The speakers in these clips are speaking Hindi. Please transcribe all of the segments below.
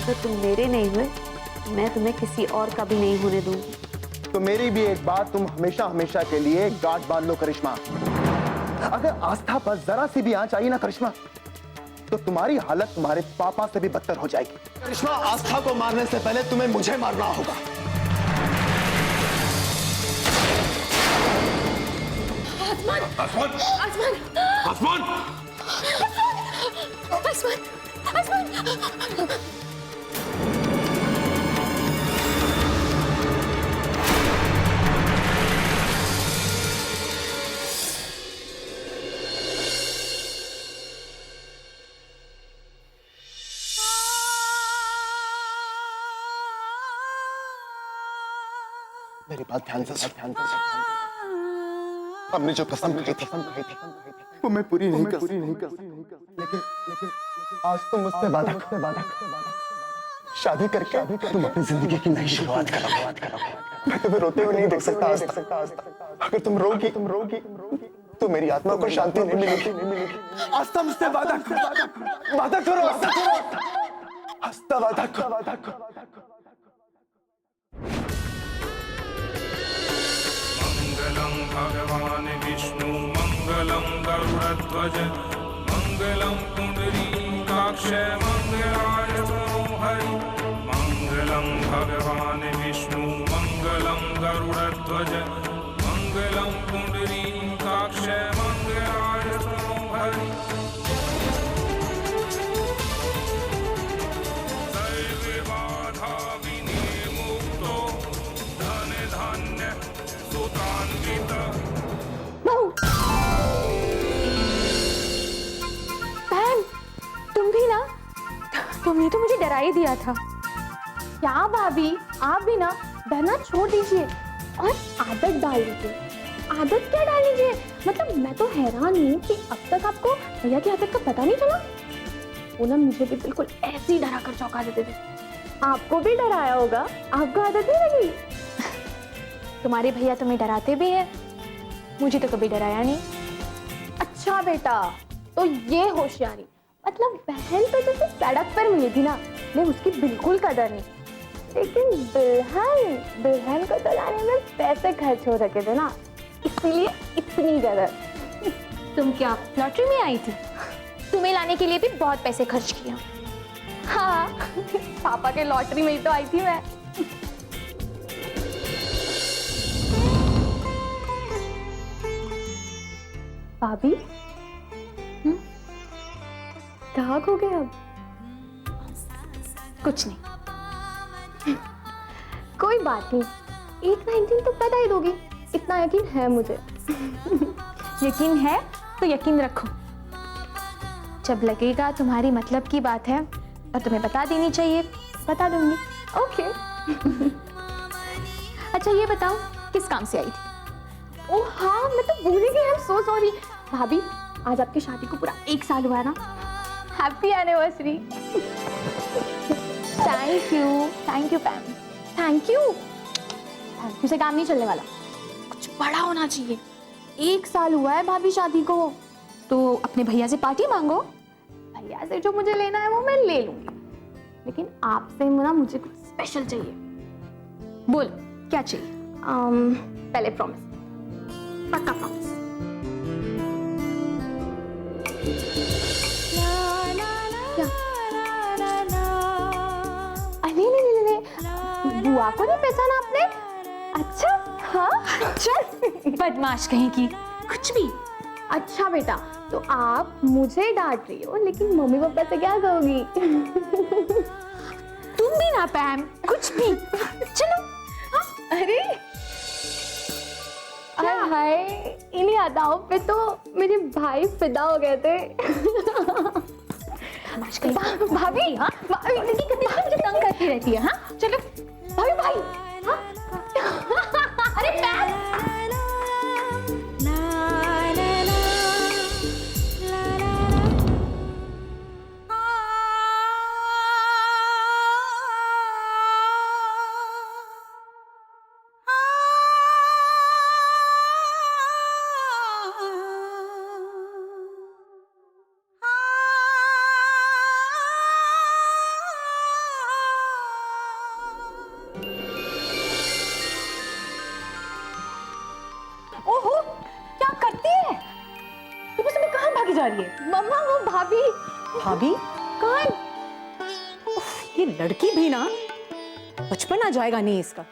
तो तुम मेरे नहीं हुए, मैं तुम्हें किसी और का भी नहीं होने दूंगी। तो मेरी भी एक बात तुम हमेशा हमेशा के लिए गांठ बांध लो करिश्मा। अगर आस्था पर जरा सी भी आंच आई ना करिश्मा, तो तुम्हारी हालत तुम्हारे पापा से भी बदतर हो जाएगी। करिश्मा, आस्था को मारने से पहले तुम्हें मुझे मारना होगा। आसमान! आसमान! आसमान! आसमान! आसमान! मेरी बात ध्यान से हमने जो कसम खाई थी वो मैं पूरी नहीं कर लेकिन आज तुम मुझसे वादा शादी करके तुम अपनी जिंदगी की नई शुरुआत करो। मैं तुम्हें रोते हुए नहीं देख सकता आज तक। अगर तुम रोगी तो मेरी आत्मा को शांति नहीं मिलेगी। आस्था, मुझसे वादा करो। आस्था, वादा करो। मंगलम भगवान विष्णु मंगलम गरुड़ध्वज मंगलम पुंडरीकाक्ष मंगलाय हरि मंगलम भगवान विष्णु मंगलम गरुड़ध्वज मंगलम पुंडरीकाक्ष मंगलाय हरि सर्वे बाधा विनिर्मुक्तो धन धान्य बहन, तुम भी ना? तुमने तो मुझे डरा ही दिया था। क्या भाभी, आप भी ना डरना छोड़ दीजिए और आदत डाल लीजिए। आदत क्या डाल लीजिए? मतलब मैं तो हैरान हूँ कि अब तक आपको भैया की आदत का पता नहीं चला। वो ना मुझे भी बिल्कुल ऐसे ही डरा कर चौंका देते थे। आपको भी डराया होगा, आपको आदत नहीं लगी? तुम्हारे भैया तुम्हें डराते भी हैं, मुझे तो कभी डराया नहीं। अच्छा बेटा, तो ये होशियारी। मतलब बहन तो जैसे सड़क पर मिली थी ना, मैं उसकी बिल्कुल कदर नहीं। लेकिन दुल्हन को तो लाने में पैसे खर्च हो रखे थे ना, इसलिए इतनी कदर। तुम क्या लॉटरी में आई थी? तुम्हें लाने के लिए भी बहुत पैसे खर्च किया। हाँ, पापा के लॉटरी में ही तो आई थी मैं। भाभी, कहाँ खो गए अब? कुछ नहीं। कोई बात नहीं, एक ना एक दिन तो बता ही दोगी, इतना यकीन है मुझे। यकीन है तो यकीन रखो। जब लगेगा तुम्हारी मतलब की बात है और तुम्हें बता देनी चाहिए, बता दूंगी। ओके। अच्छा ये बताओ, किस काम से आई थी? ओह हाँ, मैं तो भूल ही गई। I am so sorry. भाभी, आज आपकी शादी को पूरा 1 साल हुआ है ना? Happy anniversary. Thank you पैम। Thank you से काम नहीं चलने वाला, कुछ बड़ा होना चाहिए। 1 साल हुआ है भाभी शादी को, तो अपने भैया से पार्टी मांगो। भैया से जो मुझे लेना है वो मैं ले लूंगी, लेकिन आपसे ना मुझे कुछ स्पेशल चाहिए। बोल क्या चाहिए? पहले प्रॉमिस, पक्का प्रॉमिस। बुआ को नहीं पहचाना आपने? अच्छा हाँ, अच्छा। बदमाश कहीं की, कुछ भी। अच्छा बेटा, तो आप मुझे डांट रही हो, लेकिन मम्मी पापा से क्या कहोगी? तुम भी ना पैम, कुछ भी। चलो। अरे हाय, इन्हीं अदाओं पे तो मेरे भाई फिदा हो गए थे। भाभी, हाँ लड़की कितनी मुझे तंग करती रहती है। हाँ चलो भाई, हाँ? अरे पैर। की जा रही है? मम्मा वो भाभी। भाभी कहाँ है? उफ, ये लड़की भी ना बचपन आ जाएगा नहीं इसका।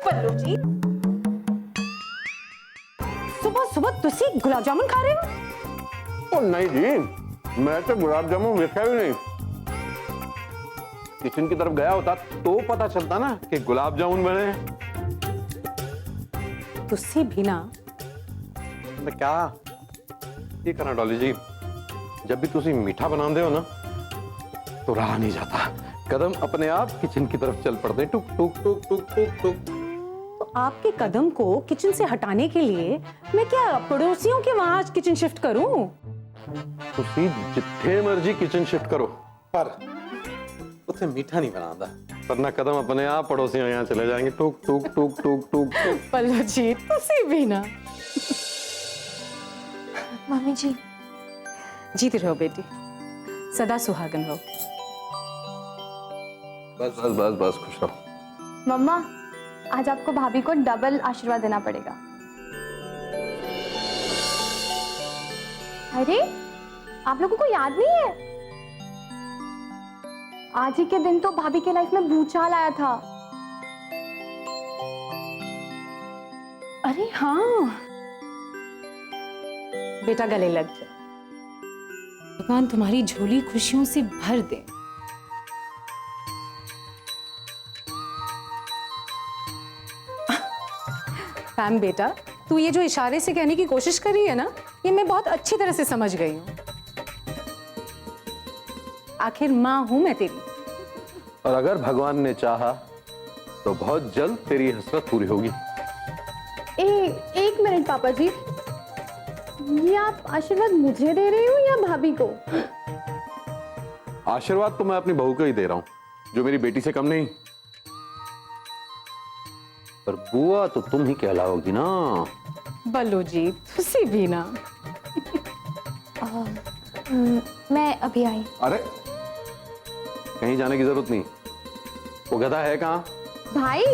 पल्लू जी, सुबह सुबह तुसी गुलाब जामुन खा रहे हो? ओ नहीं जी, मैं तो गुलाब जामुन देखा भी नहीं। किचन की तरफ गया होता तो पता चलता ना कि गुलाब जामुन बने हैं। तुसी भी ना मैं क्या ये करना डॉली जी, जब भी तुसी मीठा बनाते हो ना तो रहा नहीं जाता, कदम अपने आप किचन की तरफ चल पड़ते, टुक टुक टुक टुक टुक टुक। तो आपके कदम को किचन से हटाने के लिए मैं क्या पड़ोसियों के वहां किचन शिफ्ट करूं? तुसी जिथे मर्जी किचन शिफ्ट करो पर उसे मीठा नहीं बनाता, वरना कदम अपने आप पड़ोसियों यहाँ चले जाएंगे, टुक टुक टुक टुक टुक टुक। पल्लू जी तुसी भी ना। मम्मी जी जीती रहो बेटी, सदा सुहागन रहो। बस बस बस बस खुश रहो। मम्मा, आज आपको भाभी को डबल आशीर्वाद देना पड़ेगा। अरे आप लोगों को याद नहीं है, आज ही के दिन तो भाभी के लाइफ में भूचाल आया था। अरे हाँ बेटा, गले लग जा। भगवान तुम्हारी झोली खुशियों से भर दे। पैम बेटा, तू ये जो इशारे से कहने की कोशिश कर रही है ना, ये मैं बहुत अच्छी तरह से समझ गई हूं। आखिर मां हूं मैं तेरी। और अगर भगवान ने चाहा तो बहुत जल्द तेरी हसरत पूरी होगी। एक मिनट पापा जी, ये आप आशीर्वाद मुझे दे रहे हो या भाभी को? आशीर्वाद तो मैं अपनी बहू को ही दे रहा हूं, जो मेरी बेटी से कम नहीं। पर बुआ तो तुम ही कहलाओगी ना। बल्लू जी तुसी भी ना। मैं अभी आई। अरे कहीं जाने की जरूरत नहीं, वो गधा है कहाँ? भाई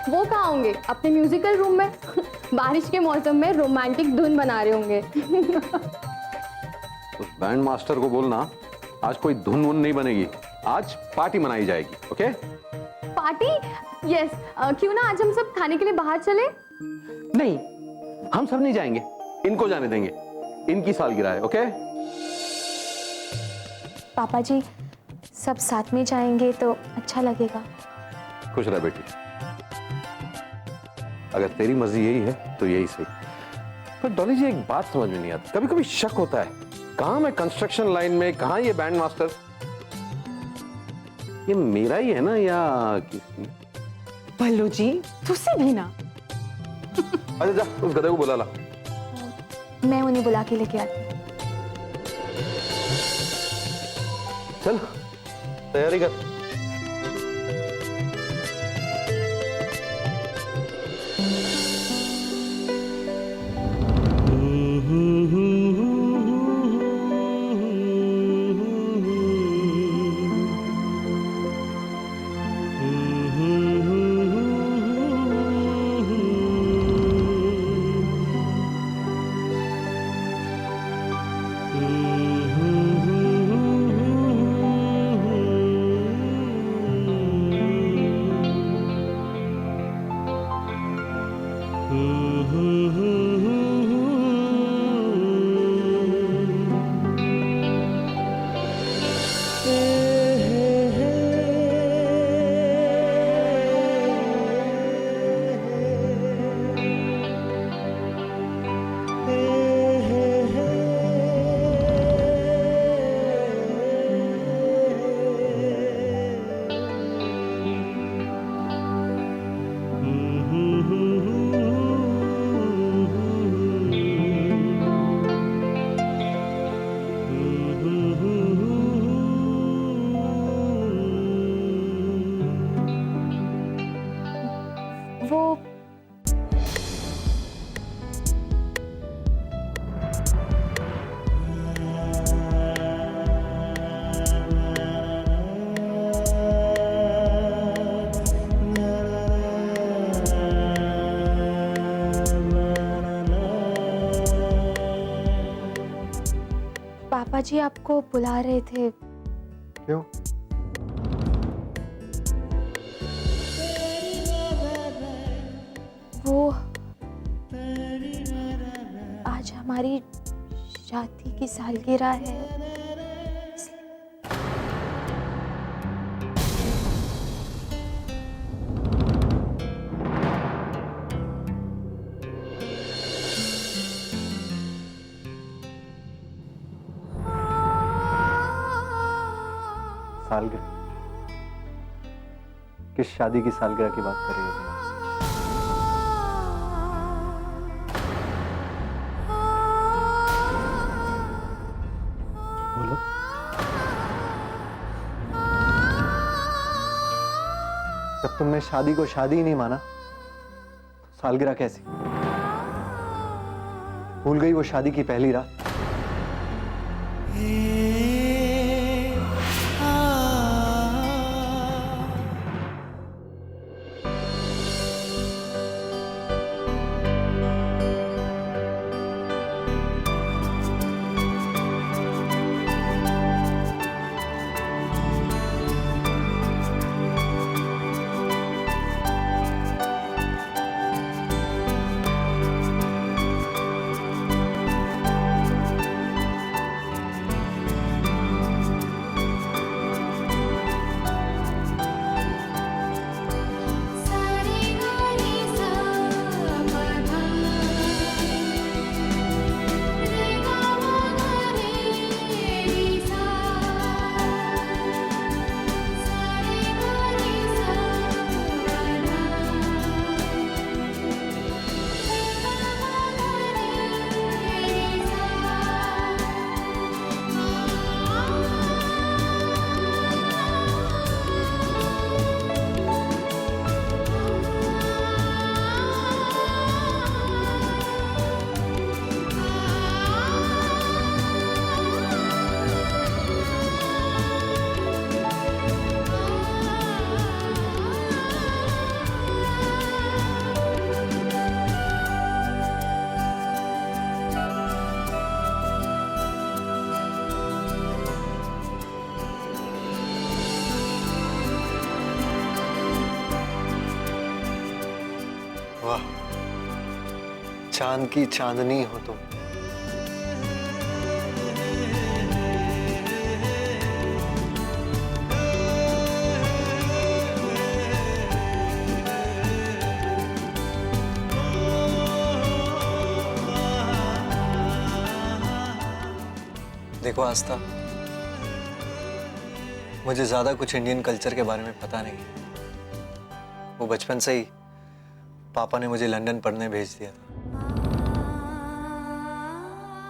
वो कहाँ होंगे? अपने म्यूजिकल रूम में बारिश के मौसम में रोमांटिक धुन बना रहे होंगे। उस बैंड मास्टर को बोलना आज कोई धुन वुन नहीं बनेगी, आज पार्टी मनाई जाएगी। ओके? पार्टी? यस। क्यों ना आज हम सब खाने के लिए बाहर चले? नहीं, हम सब नहीं जाएंगे, इनको जाने देंगे, इनकी सालगिरह है। ओके? पापा जी सब साथ में जाएंगे तो अच्छा लगेगा। खुश रह बेटी, अगर तेरी मर्जी यही है तो यही सही। पर डॉली जी एक बात समझ में नहीं आती, कभी कभी शक होता है, कहां मैं कंस्ट्रक्शन लाइन में, कहां ये बैंड मास्टर। ये मेरा ही है ना या किसी? बल्लू जी तुसी भी ना। अच्छा जा उस गधे को बुला ला। मैं उन्हें बुला के लेके आती हूँ। चल तैयारी कर। वो पापा जी आपको बुला रहे थे। क्यों? वो आज हमारी शादी की सालगिरह है। सालगिरह? किस शादी की सालगिरह की बात कर रही हो तुम? बोलो। जब तुमने शादी को शादी ही नहीं माना तो सालगिरह कैसी? भूल गई वो शादी की पहली रात? वाह, चांद की चांदनी हो तुम। देखो आस्था, मुझे ज्यादा कुछ इंडियन कल्चर के बारे में पता नहीं है। वो बचपन से ही पापा ने मुझे लंदन पढ़ने भेज दिया था।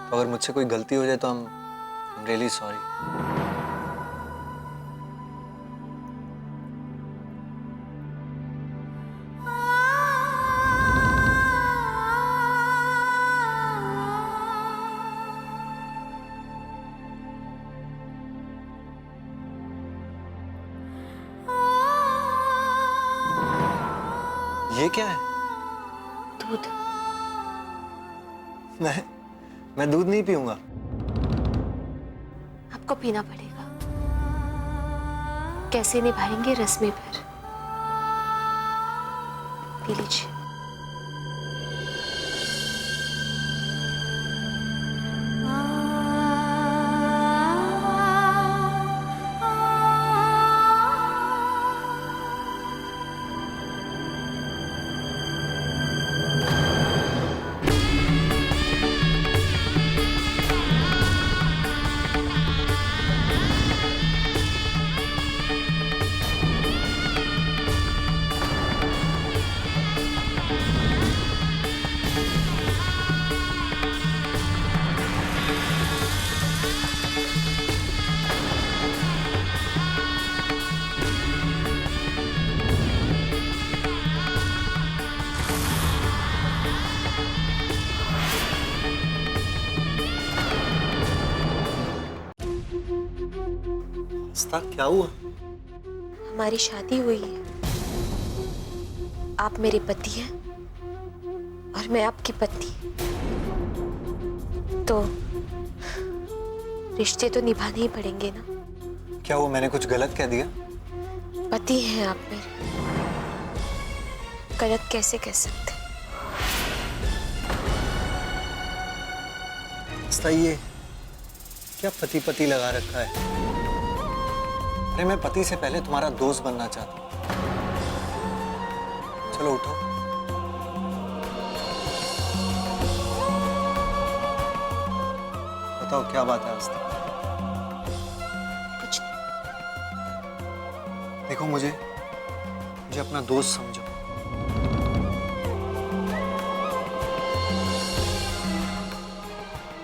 तो अगर मुझसे कोई गलती हो जाए तो I'm really sorry। ये क्या है? दूध। मैं दूध नहीं पीऊंगा। आपको पीना पड़ेगा। कैसे निभाएंगे रस्में पर? पी लीजिए। आस्था, क्या हुआ? हमारी शादी हुई है। आप मेरे पति हैं और मैं आपकी पत्नी। तो रिश्ते तो निभाने ही पड़ेंगे ना। क्या वो मैंने कुछ गलत कह दिया? पति हैं आप मेरे, गलत कैसे कह सकते? आस्था, ये क्या पति पति लगा रखा है? अरे मैं पति से पहले तुम्हारा दोस्त बनना चाहता हूँ। चलो उठो। बताओ क्या बात है आस्था? कुछ देखो, मुझे अपना दोस्त समझो।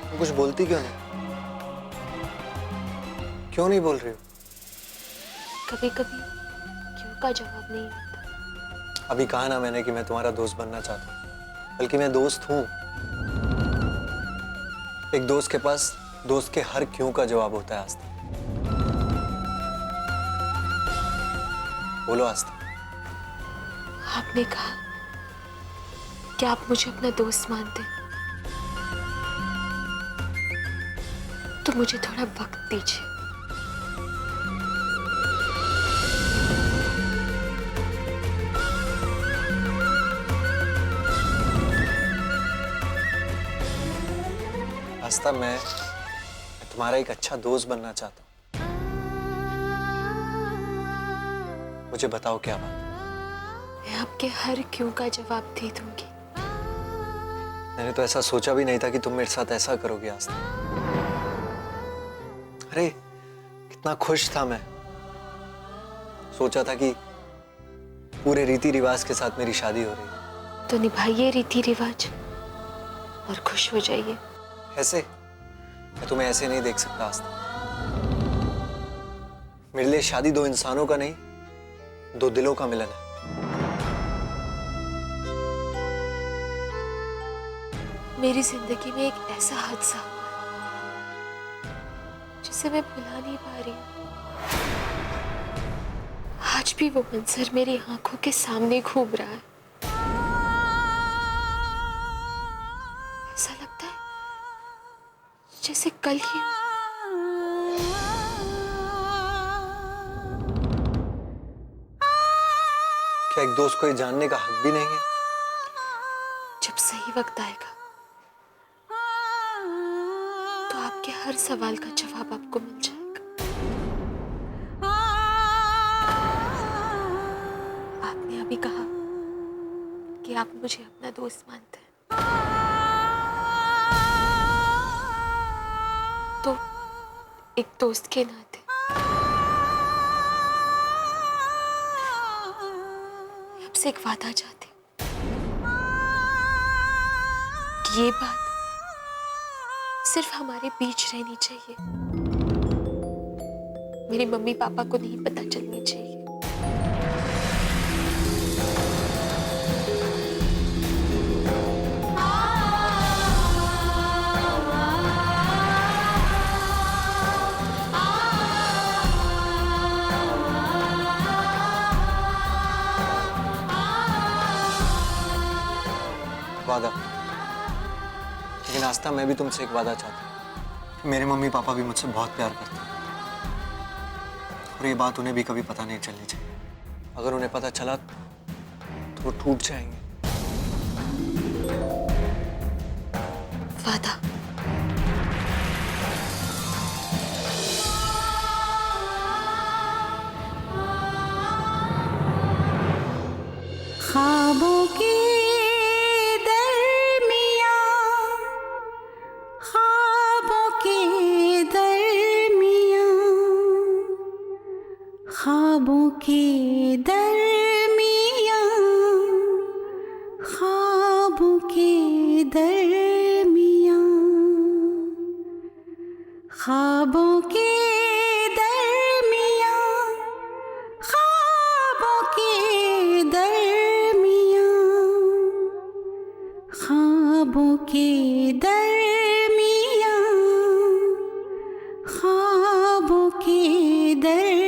तुम कुछ बोलती क्यों नहीं? क्यों नहीं बोल रही हो? कभी कभी क्यों का जवाब नहीं आता। अभी कहा ना मैंने कि मैं तुम्हारा दोस्त बनना चाहता हूँ, बल्कि मैं दोस्त हूँ। एक दोस्त के पास दोस्त के हर क्यों का जवाब होता है आस्था। बोलो आस्था। आपने कहा कि आप मुझे अपना दोस्त मानते, तो मुझे थोड़ा वक्त दीजिए। आस्था, मैं तुम्हारा एक अच्छा दोस्त बनना चाहता हूँ। मुझे बताओ क्या बात है? मैं आपके हर क्यों का जवाब दे दूंगी। मैंने तो ऐसा सोचा भी नहीं था कि तुम मेरे साथ ऐसा करोगे आस्था। अरे कितना खुश था मैं। सोचा था कि पूरे रीति रिवाज के साथ मेरी शादी हो रही है। तो निभाइए रीति रिवाज और खुश हो जाइए। ऐसे मैं तुम्हें ऐसे नहीं देख सकता आस्था। मेरे लिए शादी दो इंसानों का नहीं, दो दिलों का मिलन है। मेरी जिंदगी में एक ऐसा हादसा हुआ जिसे मैं भुला नहीं पा रही हूँ। आज भी वो मंजर मेरी आंखों के सामने घूम रहा है। ऐसा लगता है जैसे कल ही। क्या एक दोस्त को ये जानने का हक भी नहीं है? जब सही वक्त आएगा तो आपके हर सवाल का जवाब आपको मिल जाएगा। आपने अभी कहा कि आप मुझे अपना दोस्त मानते हैं, तो एक दोस्त के नाते आपसे एक वादा चाहती हूँ कि ये बात सिर्फ हमारे बीच रहनी चाहिए। मेरी मम्मी पापा को नहीं पता चलनी चाहिए। वादा। लेकिन आस्था, मैं भी तुमसे एक वादा चाहता हूँ। मेरे मम्मी पापा भी मुझसे बहुत प्यार करते हैं और ये बात उन्हें भी कभी पता नहीं चलनी चाहिए। अगर उन्हें पता चला तो वो टूट जाएंगे। वादा। ख्वाबों के ख्वाबों के दरमियाँ, ख्वाबों के दरमियाँ, ख्वाबों के दरमियाँ, ख्वाबों के दरमियाँ, ख्वाबों के दरमियाँ, ख्वाबों के दरमियाँ।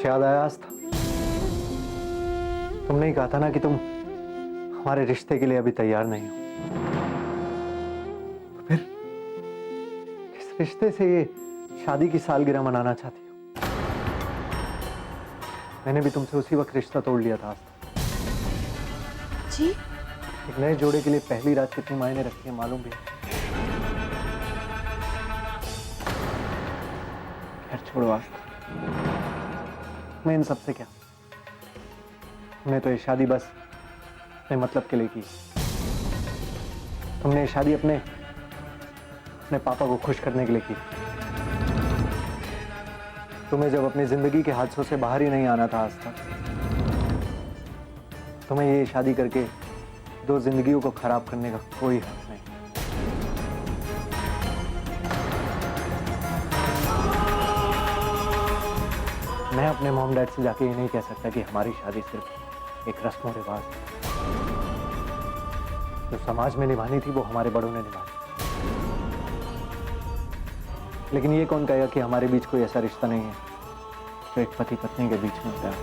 याद आया आस्था? तुमने ही कहा था ना कि तुम हमारे रिश्ते के लिए अभी तैयार नहीं हो। तो फिर किस रिश्ते से ये शादी की सालगिरह मनाना चाहती हो? मैंने भी तुमसे उसी वक्त रिश्ता तोड़ लिया था आस्था। जी? एक नए जोड़े के लिए पहली रात कितनी मायने रखती है मालूम भी है। खैर छोड़ो आस्था, मैं इन सबसे क्या, मैं तो ये शादी बस अपने मतलब के लिए की। तुमने ये शादी अपने पापा को खुश करने के लिए की। तुम्हें जब अपनी जिंदगी के हादसों से बाहर ही नहीं आना था आज तक, तुम्हें ये शादी करके दो जिंदगियों को खराब करने का कोई हक नहीं। मैं अपने मॉम डैड से जाके ये नहीं कह सकता कि हमारी शादी सिर्फ एक रस्म रिवाज है। जो समाज में निभानी थी वो हमारे बड़ों ने निभाई। लेकिन ये कौन कहेगा कि हमारे बीच कोई ऐसा रिश्ता नहीं है जो एक पति पत्नी के बीच में होता है।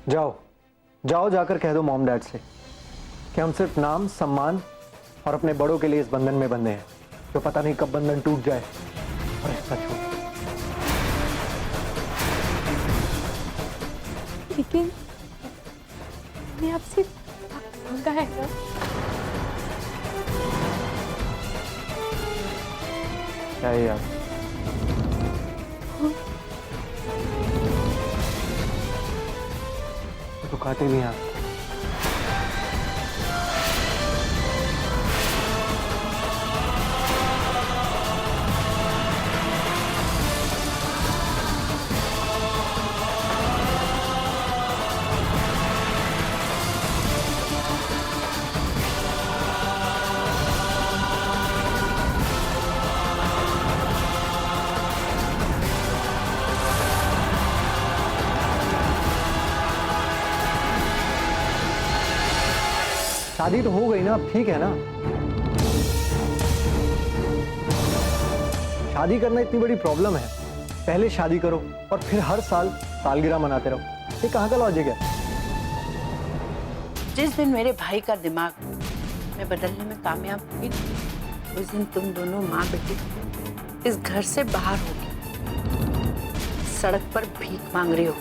जाओ जाओ, जाकर कह दो मॉम डैड से कि हम सिर्फ नाम, सम्मान और अपने बड़ों के लिए इस बंधन में बंधे हैं, जो पता नहीं कब बंधन टूट जाए और ऐसा छूट। लेकिन मैंने आपसे वक्त मांगा है ना। क्या है यार? तो काटे भी यहाँ। शादी तो हो गई ना, अब ठीक है ना। शादी करना इतनी बड़ी प्रॉब्लम है? पहले शादी करो और फिर हर साल सालगिरह मनाते रहो, ये कहाँ का लॉजिक है? जिस दिन मेरे भाई का दिमाग मैं बदलने में कामयाब हुई, उस दिन तुम दोनों माँ बेटी इस घर से बाहर हो गई, सड़क पर भीख मांग रही हो।